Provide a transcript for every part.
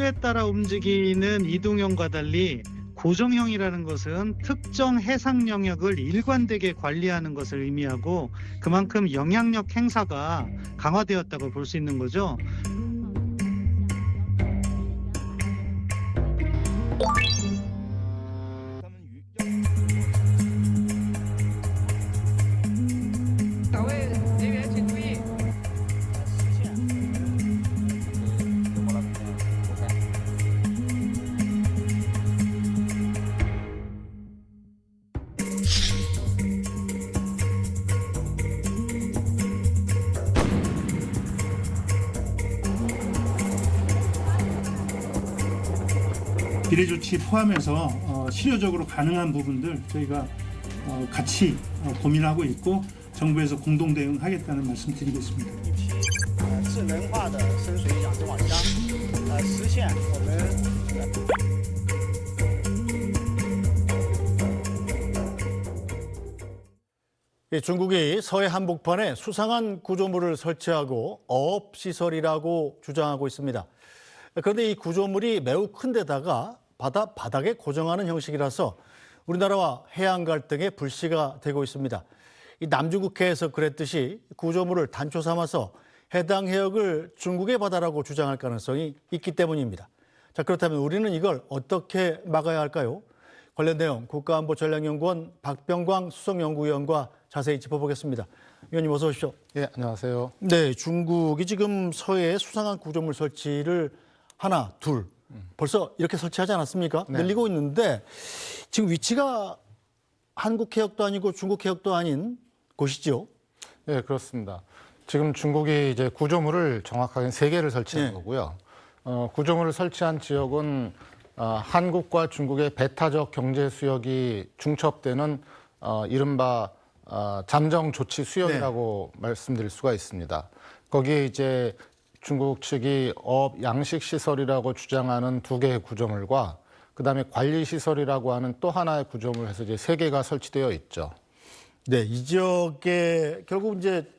기류에 따라 움직이는 이동형과 달리 고정형이라는 것은 특정 해상 영역을 일관되게 관리하는 것을 의미하고 그만큼 영향력 행사가 강화되었다고 볼 수 있는 거죠. 岗位人员请注意。 비례 조치 포함해서 실효적으로 가능한 부분들 저희가 같이 고민하고 있고 정부에서 공동 대응하겠다는 말씀드리겠습니다. 智能化的深水养殖网箱，实现我们。 중국이 서해 한복판에 수상한 구조물을 설치하고 어업시설이라고 주장하고 있습니다. 그런데 이 구조물이 매우 큰 데다가 바닥에 고정하는 형식이라서 우리나라와 해양 갈등의 불씨가 되고 있습니다. 이 남중국해에서 그랬듯이 구조물을 단초 삼아서 해당 해역을 중국의 바다라고 주장할 가능성이 있기 때문입니다. 자, 그렇다면 우리는 이걸 어떻게 막아야 할까요? 관련 내용 국가안보전략연구원 박병광 수석연구위원과 자세히 짚어보겠습니다. 위원님 어서 오십시오. 예, 안녕하세요. 네, 중국이 지금 서해에 수상한 구조물 설치를 하나, 둘 벌써 이렇게 설치하지 않았습니까? 네. 늘리고 있는데 지금 위치가 한국 해역도 아니고 중국 해역도 아닌 곳이죠. 예, 그렇습니다. 지금 중국이 이제 구조물을 정확하게 3개를 설치한 네. 거고요. 구조물을 설치한 지역은 한국과 중국의 배타적 경제 수역이 중첩되는 이른바 잠정 조치 수역이라고 말씀드릴 수가 있습니다. 거기에 이제 중국 측이 어업 양식 시설이라고 주장하는 2개의 구조물과 그다음에 관리 시설이라고 하는 또 하나의 구조물 해서 이제 3개가 설치되어 있죠. 네, 이 지역에 결국 이제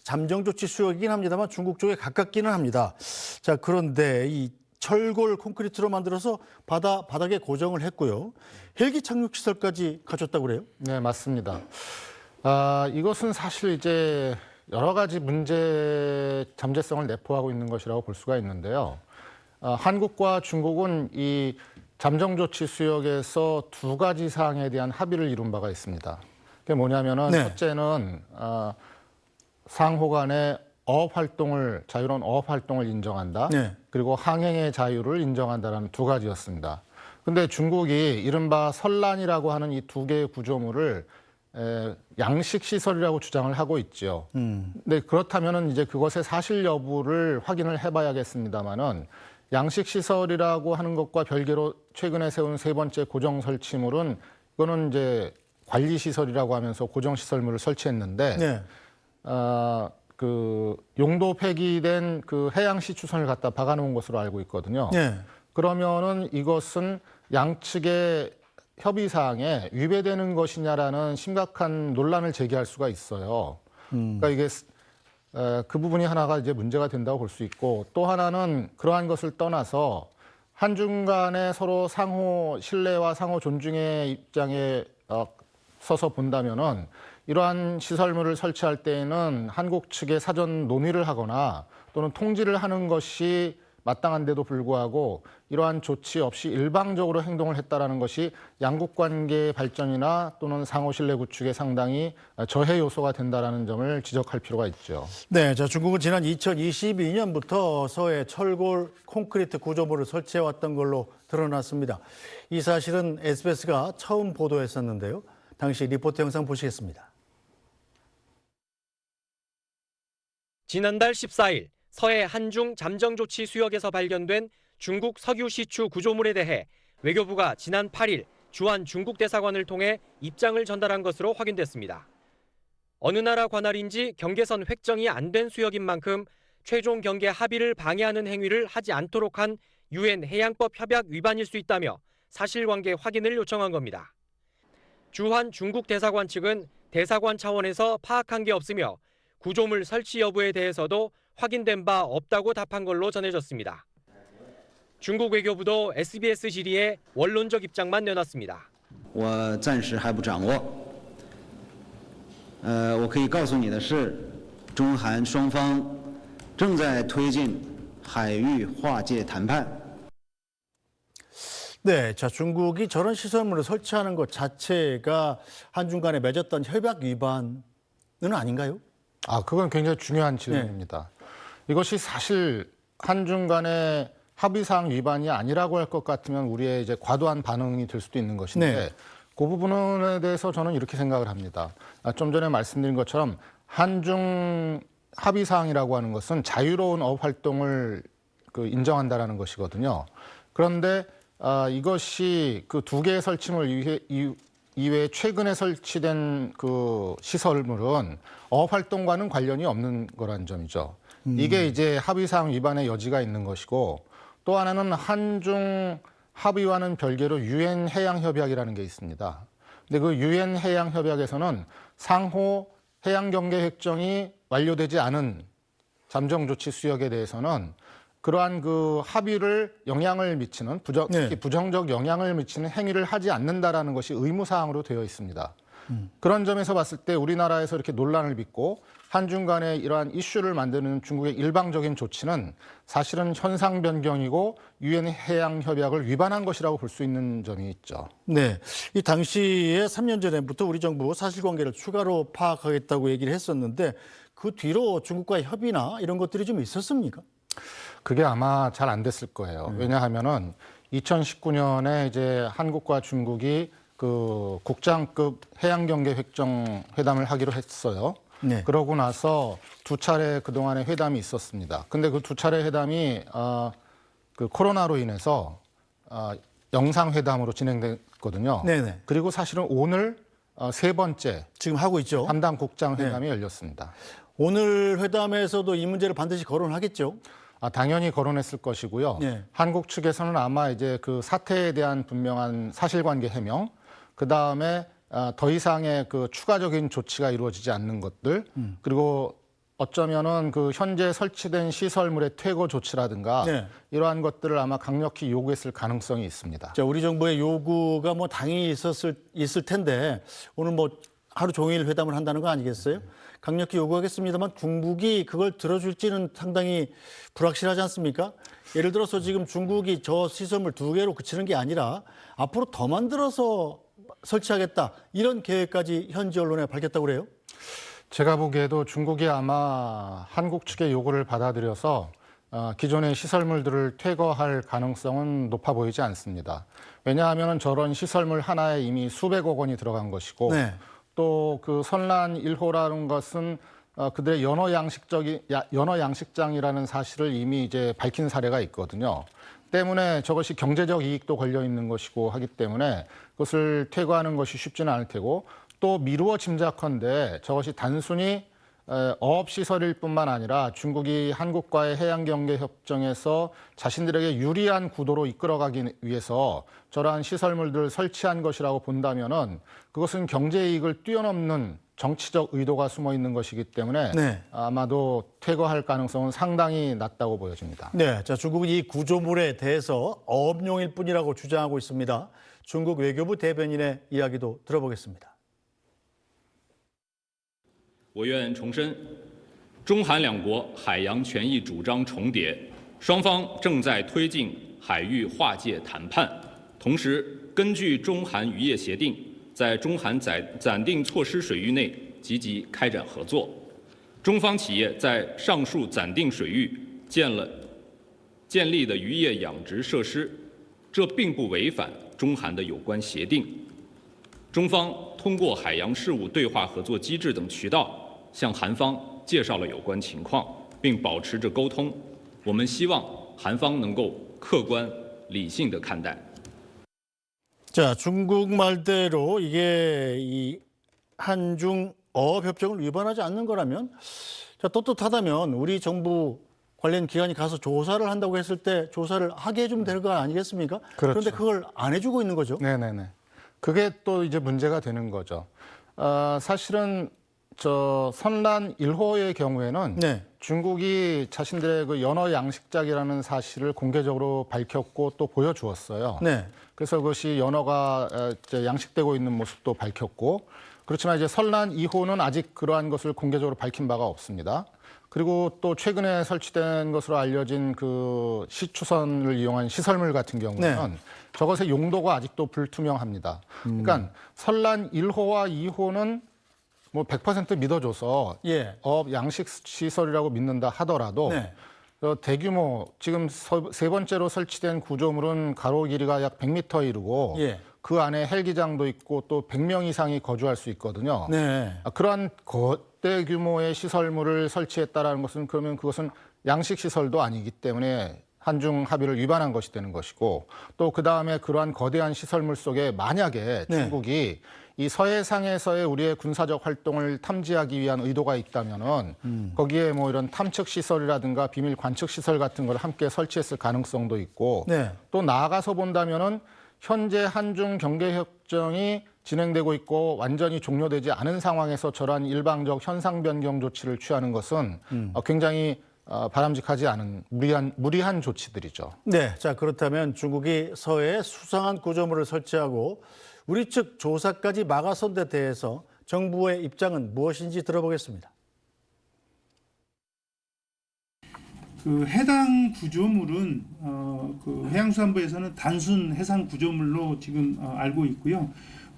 잠정 조치 수역이긴 합니다만 중국 쪽에 가깝기는 합니다. 자, 그런데 이 철골 콘크리트로 만들어서 바닥에 고정을 했고요. 헬기 착륙 시설까지 갖췄다고 그래요? 네, 맞습니다. 이것은 사실 이제 여러 가지 잠재성을 내포하고 있는 것이라고 볼 수가 있는데요. 한국과 중국은 이 잠정조치 수역에서 2가지 사항에 대한 합의를 이룬 바가 있습니다. 그게 뭐냐면은 네. 첫째는 상호 간의 자유로운 어업 활동을 인정한다. 네. 그리고 항행의 자유를 인정한다라는 2가지였습니다. 근데 중국이 이른바 설란이라고 하는 이 2개의 구조물을 양식 시설이라로 주장을 하고 있죠. 근데 그렇다면은 이제 그것의 사실 여부를 확인을 해봐야겠습니다만은 양식 시설이라고 하는 것과 별개로 최근에 세운 3번째 고정 설치물은 이거는 이제 관리 시설이라고 하면서 고정 시설물을 설치했는데 네. 그 용도 폐기된 그 해양시 추선을 갖다 박아놓은 것으로 알고 있거든요. 네. 그러면은 이것은 양측의 협의사항에 위배되는 것이냐라는 심각한 논란을 제기할 수가 있어요. 그러니까 이게 그 부분이 하나가 이제 문제가 된다고 볼 수 있고 또 하나는 그러한 것을 떠나서 한중 간에 서로 상호 신뢰와 상호 존중의 입장에 서서 본다면은 이러한 시설물을 설치할 때에는 한국 측에 사전 논의를 하거나 또는 통지를 하는 것이 마땅한데도 불구하고 이러한 조치 없이 일방적으로 행동을 했다라는 것이 양국 관계의 발전이나 또는 상호 신뢰 구축에 상당히 저해 요소가 된다라는 점을 지적할 필요가 있죠. 네, 자, 중국은 지난 2022년부터 서해 철골 콘크리트 구조물을 설치해왔던 걸로 드러났습니다. 이 사실은 SBS가 처음 보도했었는데요. 당시 리포트 영상 보시겠습니다. 지난달 14일 서해 한중 잠정조치 수역에서 발견된 중국 석유 시추 구조물에 대해 외교부가 지난 8일 주한 중국 대사관을 통해 입장을 전달한 것으로 확인됐습니다. 어느 나라 관할인지 경계선 획정이 안 된 수역인 만큼 최종 경계 합의를 방해하는 행위를 하지 않도록 한 유엔 해양법 협약 위반일 수 있다며 사실관계 확인을 요청한 겁니다. 주한 중국 대사관 측은 대사관 차원에서 파악한 게 없으며 구조물 설치 여부에 대해서도 확인된 바 없다고 답한 걸로 전해졌습니다. 중국 외교부도 SBS 질의에 원론적 입장만 내놨습니다. 我暂时还不掌握。我可以告诉你的是，中韩双方正在推进海域划界谈判。 네, 자 중국이 저런 시설물을 설치하는 것 자체가 한중 간에 맺었던 협약 위반은 아닌가요? 그건 굉장히 중요한 질문입니다. 이것이 사실 한중 간의 합의사항 위반이 아니라고 할 것 같으면 우리의 이제 과도한 반응이 될 수도 있는 것인데 네. 그 부분에 대해서 저는 이렇게 생각을 합니다. 좀 전에 말씀드린 것처럼 한중 합의사항이라고 하는 것은 자유로운 어업 활동을 인정한다라는 것이거든요. 그런데 이것이 그 두 개의 설치물 이외에 최근에 설치된 그 시설물은 어업 활동과는 관련이 없는 거라는 점이죠. 이게 이제 합의사항 위반의 여지가 있는 것이고 또 하나는 한중 합의와는 별개로 유엔 해양 협약이라는 게 있습니다. 근데 그 유엔 해양 협약에서는 상호 해양 경계 획정이 완료되지 않은 잠정 조치 수역에 대해서는 그러한 그 합의를 영향을 미치는 특히 부정적 영향을 미치는 행위를 하지 않는다라는 것이 의무 사항으로 되어 있습니다. 그런 점에서 봤을 때 우리나라에서 이렇게 논란을 빚고 한중 간에 이러한 이슈를 만드는 중국의 일방적인 조치는 사실은 현상 변경이고 유엔 해양 협약을 위반한 것이라고 볼 수 있는 점이 있죠. 네, 이 당시에 3년 전부터 우리 정부 사실관계를 추가로 파악하겠다고 얘기를 했었는데 그 뒤로 중국과의 협의나 이런 것들이 좀 있었습니까? 그게 아마 잘 안 됐을 거예요. 왜냐하면은 2019년에 이제 한국과 중국이 그 국장급 해양경계 획정 회담을 하기로 했어요. 네. 그러고 나서 두 차례 그동안에 회담이 있었습니다. 근데 그 두 차례 회담이 그 코로나로 인해서 영상회담으로 진행됐거든요. 네네. 그리고 사실은 오늘 세 번째 지금 하고 있죠. 담당 국장 회담이 열렸습니다. 오늘 회담에서도 이 문제를 반드시 거론하겠죠. 당연히 거론했을 것이고요. 네. 한국 측에서는 아마 이제 그 사태에 대한 분명한 사실관계 해명, 그 다음에 더 이상의 그 추가적인 조치가 이루어지지 않는 것들, 그리고 어쩌면은 그 현재 설치된 시설물의 퇴거 조치라든가 네. 이러한 것들을 아마 강력히 요구했을 가능성이 있습니다. 자, 우리 정부의 요구가 뭐 당연히 있을 텐데 오늘 뭐 하루 종일 회담을 한다는 거 아니겠어요? 강력히 요구하겠습니다만 중국이 그걸 들어줄지는 상당히 불확실하지 않습니까? 예를 들어서 지금 중국이 저 시설물 두 개로 그치는 게 아니라 앞으로 더 만들어서 설치하겠다 이런 계획까지 현지 언론에 밝혔다고 그래요? 제가 보기에도 중국이 아마 한국 측의 요구를 받아들여서 기존의 시설물들을 퇴거할 가능성은 높아 보이지 않습니다. 왜냐하면 저런 시설물 하나에 이미 수백억 원이 들어간 것이고 네. 또 그 선란 1호라는 것은 그들의 연어 양식장이라는 사실을 이미 이제 밝힌 사례가 있거든요. 때문에 저것이 경제적 이익도 걸려 있는 것이고 하기 때문에 그것을 퇴거하는 것이 쉽지는 않을 테고 또 미루어 짐작컨대 저것이 단순히 어업시설일 뿐만 아니라 중국이 한국과의 해양경계협정에서 자신들에게 유리한 구도로 이끌어가기 위해서 저러한 시설물들을 설치한 것이라고 본다면은 그것은 경제이익을 뛰어넘는 정치적 의도가 숨어 있는 것이기 때문에 네. 아마도 퇴거할 가능성은 상당히 낮다고 보여집니다. 네, 자 중국은 이 구조물에 대해서 어업용일 뿐이라고 주장하고 있습니다. 중국 외교부 대변인의 이야기도 들어보겠습니다. 我愿重申，中韩两国海洋权益主张重叠，双方正在推进海域划界谈判。同时，根据中韩渔业协定，在中韩暂定措施水域内积极开展合作。中方企业在上述暂定水域建立的渔业养殖设施，这并不违反中韩的有关协定。中方通过海洋事务对话合作机制等渠道向韩方介绍了有关情况，并保持着沟通。我们希望韩方能够客观理性地看待。 자, 중국 말대로 이게 이 한중 어업협정을 위반하지 않는 거라면 자, 떳떳하다면 우리 정부 관련 기관이 가서 조사를 한다고 했을 때 조사를 하게 해주면 되는 거 아니겠습니까? 그렇죠. 그런데 그걸 안 해주고 있는 거죠. 네네네. 그게 또 이제 문제가 되는 거죠. 사실은 선란 1호의 경우에는 네. 중국이 자신들의 그 연어 양식장이라는 사실을 공개적으로 밝혔고 또 보여주었어요. 네. 그래서 그것이 연어가 이제 양식되고 있는 모습도 밝혔고, 그렇지만 이제 선란 2호는 아직 그러한 것을 공개적으로 밝힌 바가 없습니다. 그리고 또 최근에 설치된 것으로 알려진 그 시추선을 이용한 시설물 같은 경우는 저것의 용도가 아직도 불투명합니다. 그러니까 선란 1호와 2호는 뭐 100% 믿어줘서 예. 어업 양식 시설이라고 믿는다 하더라도 네. 대규모 지금 세 번째로 설치된 구조물은 가로 길이가 약 100m 이르고 예. 그 안에 헬기장도 있고 또 100명 이상이 거주할 수 있거든요. 네. 그러한 거대 규모의 시설물을 설치했다라는 것은 그러면 그것은 양식 시설도 아니기 때문에 한중 합의를 위반한 것이 되는 것이고, 또 그다음에 그러한 거대한 시설물 속에 만약에 네. 중국이 이 서해상에서의 우리의 군사적 활동을 탐지하기 위한 의도가 있다면은 거기에 뭐 이런 탐측 시설이라든가 비밀 관측 시설 같은 걸 함께 설치했을 가능성도 있고, 네. 또 나아가서 본다면은 현재 한중 경계 협정이 진행되고 있고 완전히 종료되지 않은 상황에서 저러한 일방적 현상 변경 조치를 취하는 것은 굉장히 바람직하지 않은 무리한 조치들이죠. 네. 자, 그렇다면 중국이 서해에 수상한 구조물을 설치하고 우리 측 조사까지 막아선 데 대해서 정부의 입장은 무엇인지 들어보겠습니다. 그 해당 구조물은 그 해양수산부에서는 단순 해상 구조물로 지금 알고 있고요.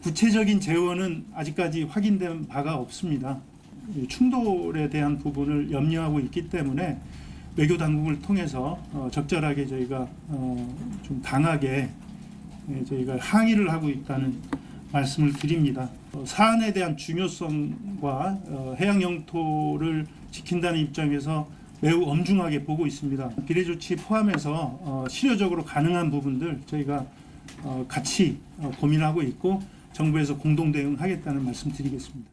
구체적인 재원은 아직까지 확인된 바가 없습니다. 충돌에 대한 부분을 염려하고 있기 때문에 외교 당국을 통해서 적절하게 저희가 좀 강하게 저희가 항의를 하고 있다는 말씀을 드립니다. 사안에 대한 중요성과 해양 영토를 지킨다는 입장에서 매우 엄중하게 보고 있습니다. 비례 조치 포함해서 실효적으로 가능한 부분들 저희가 같이 고민하고 있고 정부에서 공동 대응하겠다는 말씀 드리겠습니다.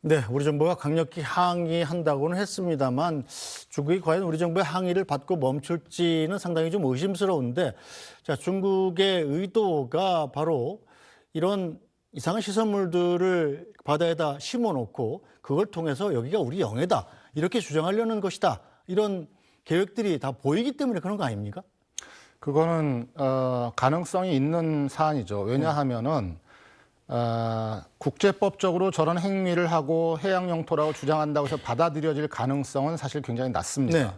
네, 우리 정부가 강력히 항의한다고는 했습니다만 중국이 과연 우리 정부의 항의를 받고 멈출지는 상당히 좀 의심스러운데, 자, 중국의 의도가 바로 이런 이상한 시설물들을 바다에다 심어놓고 그걸 통해서 여기가 우리 영해다 이렇게 주장하려는 것이다, 이런 계획들이 다 보이기 때문에 그런 거 아닙니까? 그거는 가능성이 있는 사안이죠. 왜냐하면은 국제법적으로 저런 행위를 하고 해양 영토라고 주장한다고 해서 받아들여질 가능성은 사실 굉장히 낮습니다. 네.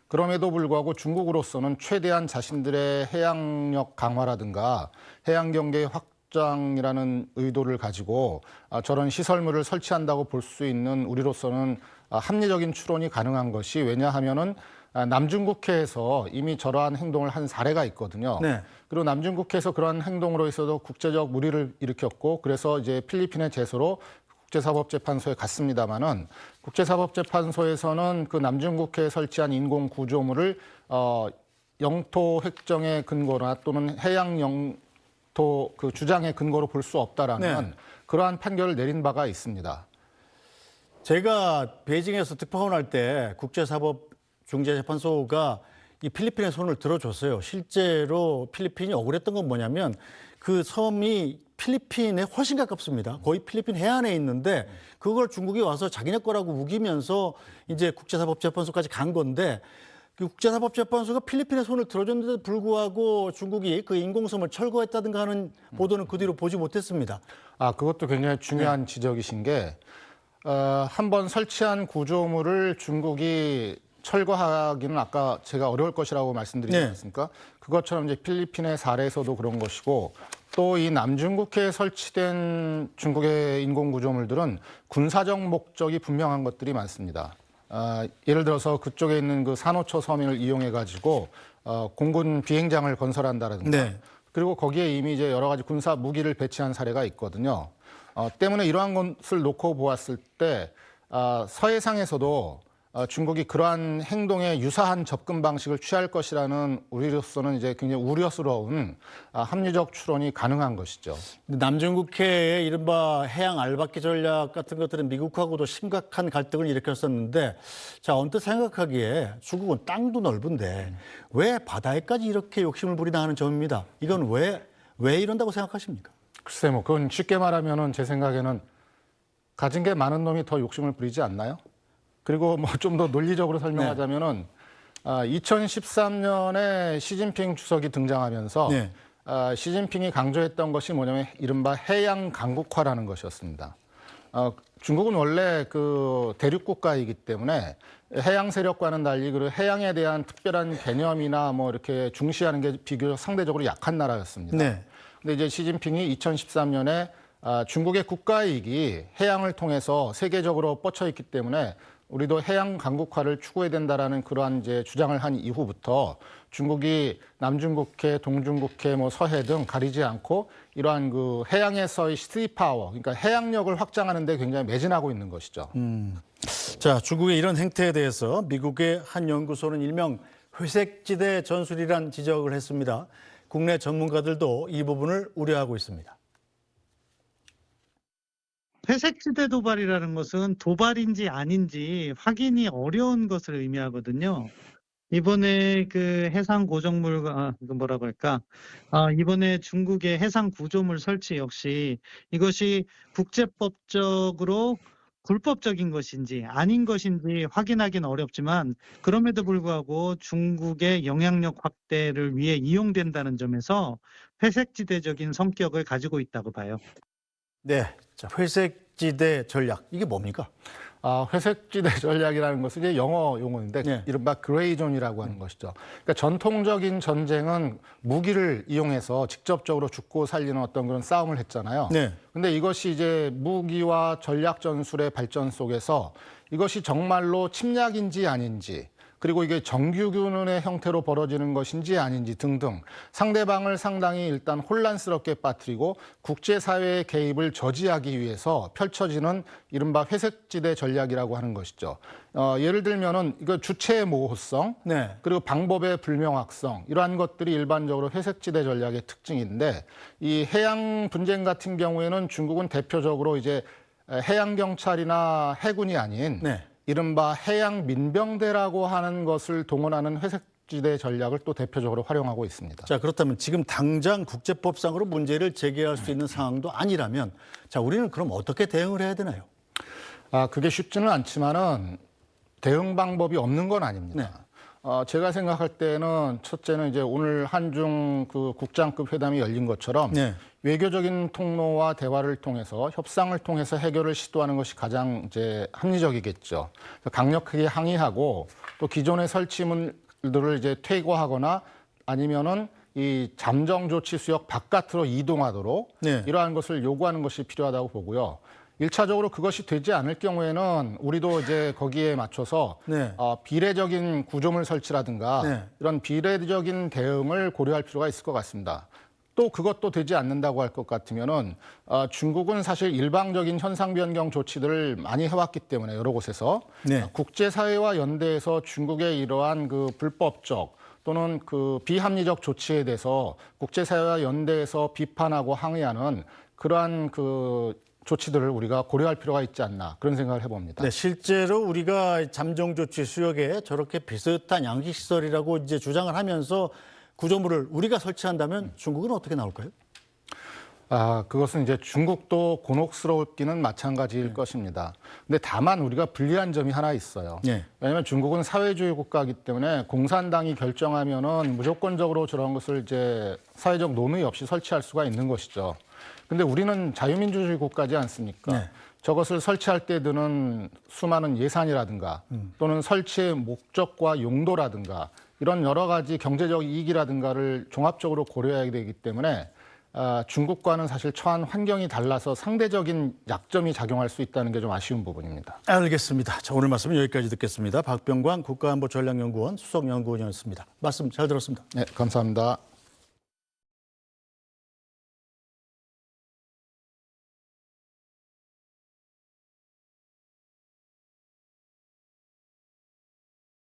그럼에도 불구하고 중국으로서는 최대한 자신들의 해양력 강화라든가 해양 경계 확장이라는 의도를 가지고 저런 시설물을 설치한다고 볼 수 있는 우리로서는 합리적인 추론이 가능한 것이, 왜냐하면은 남중국해에서 이미 저러한 행동을 한 사례가 있거든요. 네. 그리고 남중국해에서 그러한 행동으로 있어도 국제적 물의를 일으켰고, 그래서 이제 필리핀의 제소로 국제사법재판소에 갔습니다마는 국제사법재판소에서는 그 남중국해에 설치한 인공 구조물을 영토 획정의 근거나 또는 해양 영토 그 주장의 근거로 볼 수 없다라는 네. 그러한 판결을 내린 바가 있습니다. 제가 베이징에서 특파원할 때 국제사법중재재판소가 이 필리핀의 손을 들어줬어요. 실제로 필리핀이 억울했던 건 뭐냐면 그 섬이 필리핀에 훨씬 가깝습니다. 거의 필리핀 해안에 있는데 그걸 중국이 와서 자기네 거라고 우기면서 이제 국제사법재판소까지 간 건데, 그 국제사법재판소가 필리핀의 손을 들어줬는데도 불구하고 중국이 그 인공섬을 철거했다든가 하는 보도는 그 뒤로 보지 못했습니다. 그것도 굉장히 중요한 지적이신 게, 한번 설치한 구조물을 중국이 철거하기는 아까 제가 어려울 것이라고 말씀드리지 않았습니까? 그것처럼 이제 필리핀의 사례에서도 그런 것이고, 또 이 남중국해에 설치된 중국의 인공구조물들은 군사적 목적이 분명한 것들이 많습니다. 예를 들어서 그쪽에 있는 그 산호초 섬을 이용해 가지고 공군 비행장을 건설한다든가, 네. 그리고 거기에 이미 이제 여러 가지 군사 무기를 배치한 사례가 있거든요. 때문에 이러한 것을 놓고 보았을 때 서해상에서도 중국이 그러한 행동에 유사한 접근 방식을 취할 것이라는 우리로서는 이제 굉장히 우려스러운 합리적 추론이 가능한 것이죠. 남중국해의 이른바 해양 알박기 전략 같은 것들은 미국하고도 심각한 갈등을 일으켰었는데, 자, 언뜻 생각하기에 중국은 땅도 넓은데 왜 바다에까지 이렇게 욕심을 부리나 하는 점입니다. 이건 왜 이런다고 생각하십니까? 글쎄, 그건 쉽게 말하면은 제 생각에는 가진 게 많은 놈이 더 욕심을 부리지 않나요? 그리고 뭐 좀 더 논리적으로 설명하자면은 2013년에 시진핑 주석이 등장하면서 네. 시진핑이 강조했던 것이 뭐냐면 이른바 해양 강국화라는 것이었습니다. 중국은 원래 그 대륙 국가이기 때문에 해양 세력과는 달리 그 해양에 대한 특별한 개념이나 뭐 이렇게 중시하는 게 비교적 상대적으로 약한 나라였습니다. 네. 근데 이제 시진핑이 2013년에 중국의 국가이익이 해양을 통해서 세계적으로 뻗쳐 있기 때문에 우리도 해양 강국화를 추구해야 된다라는 그러한 이제 주장을 한 이후부터 중국이 남중국해, 동중국해, 뭐 서해 등 가리지 않고 이러한 그 해양에서의 시티파워, 그러니까 해양력을 확장하는 데 굉장히 매진하고 있는 것이죠. 자, 중국의 이런 행태에 대해서 미국의 한 연구소는 일명 회색지대 전술이란 지적을 했습니다. 국내 전문가들도 이 부분을 우려하고 있습니다. 회색지대 도발이라는 것은 도발인지 아닌지 확인이 어려운 것을 의미하거든요. 이번에 그 해상 고정물, 뭐라고 할까? 이번에 중국의 해상 구조물 설치 역시 이것이 국제법적으로 불법적인 것인지 아닌 것인지 확인하기는 어렵지만 그럼에도 불구하고 중국의 영향력 확대를 위해 이용된다는 점에서 회색지대적인 성격을 가지고 있다고 봐요. 네, 자, 회색지대 전략 이게 뭡니까? 회색지대 전략이라는 것은 이제 영어 용어인데 네. 이른바 그레이존이라고 하는 것이죠. 그러니까 전통적인 전쟁은 무기를 이용해서 직접적으로 죽고 살리는 어떤 그런 싸움을 했잖아요. 네. 근데 이것이 이제 무기와 전략 전술의 발전 속에서 이것이 정말로 침략인지 아닌지 그리고 이게 정규군의 형태로 벌어지는 것인지 아닌지 등등 상대방을 상당히 일단 혼란스럽게 빠뜨리고 국제사회의 개입을 저지하기 위해서 펼쳐지는 이른바 회색지대 전략이라고 하는 것이죠. 예를 들면은 이거 주체의 모호성, 네. 그리고 방법의 불명확성 이러한 것들이 일반적으로 회색지대 전략의 특징인데 이 해양 분쟁 같은 경우에는 중국은 대표적으로 이제 해양 경찰이나 해군이 아닌 네. 이른바 해양 민병대라고 하는 것을 동원하는 회색지대 전략을 또 대표적으로 활용하고 있습니다. 자, 그렇다면 지금 당장 국제법상으로 문제를 제기할 수 있는 상황도 아니라면 자, 우리는 그럼 어떻게 대응을 해야 되나요? 그게 쉽지는 않지만은 대응 방법이 없는 건 아닙니다. 네. 제가 생각할 때는 첫째는 이제 오늘 한중 그 국장급 회담이 열린 것처럼 네. 외교적인 통로와 대화를 통해서 협상을 통해서 해결을 시도하는 것이 가장 이제 합리적이겠죠. 강력하게 항의하고 또 기존의 설치물들을 이제 퇴거하거나 아니면은 이 잠정 조치 수역 바깥으로 이동하도록 네. 이러한 것을 요구하는 것이 필요하다고 보고요. 1차적으로 그것이 되지 않을 경우에는 우리도 이제 거기에 맞춰서 네. 비례적인 구조물 설치라든가 네. 이런 비례적인 대응을 고려할 필요가 있을 것 같습니다. 또 그것도 되지 않는다고 할 것 같으면은 중국은 사실 일방적인 현상 변경 조치들을 많이 해왔기 때문에 여러 곳에서 네. 국제사회와 연대해서 중국의 이러한 그 불법적 또는 그 비합리적 조치에 대해서 국제사회와 연대해서 비판하고 항의하는 그러한 그 조치들을 우리가 고려할 필요가 있지 않나 그런 생각을 해봅니다. 네, 실제로 우리가 잠정 조치 수역에 저렇게 비슷한 양식 시설이라고 이제 주장을 하면서 구조물을 우리가 설치한다면 중국은 어떻게 나올까요? 그것은 이제 중국도 곤혹스러울기는 마찬가지일 것입니다. 근데 다만 우리가 불리한 점이 하나 있어요. 네. 왜냐하면 중국은 사회주의 국가이기 때문에 공산당이 결정하면은 무조건적으로 저런 것을 이제 사회적 논의 없이 설치할 수가 있는 것이죠. 근데 우리는 자유민주주의 국가지 않습니까? 네. 저것을 설치할 때 드는 수많은 예산이라든가 또는 설치의 목적과 용도라든가 이런 여러 가지 경제적 이익이라든가를 종합적으로 고려해야 되기 때문에 중국과는 사실 처한 환경이 달라서 상대적인 약점이 작용할 수 있다는 게 좀 아쉬운 부분입니다. 알겠습니다. 자, 오늘 말씀은 여기까지 듣겠습니다. 박병광 국가안보전략연구원 수석연구원이었습니다. 말씀 잘 들었습니다. 네, 감사합니다.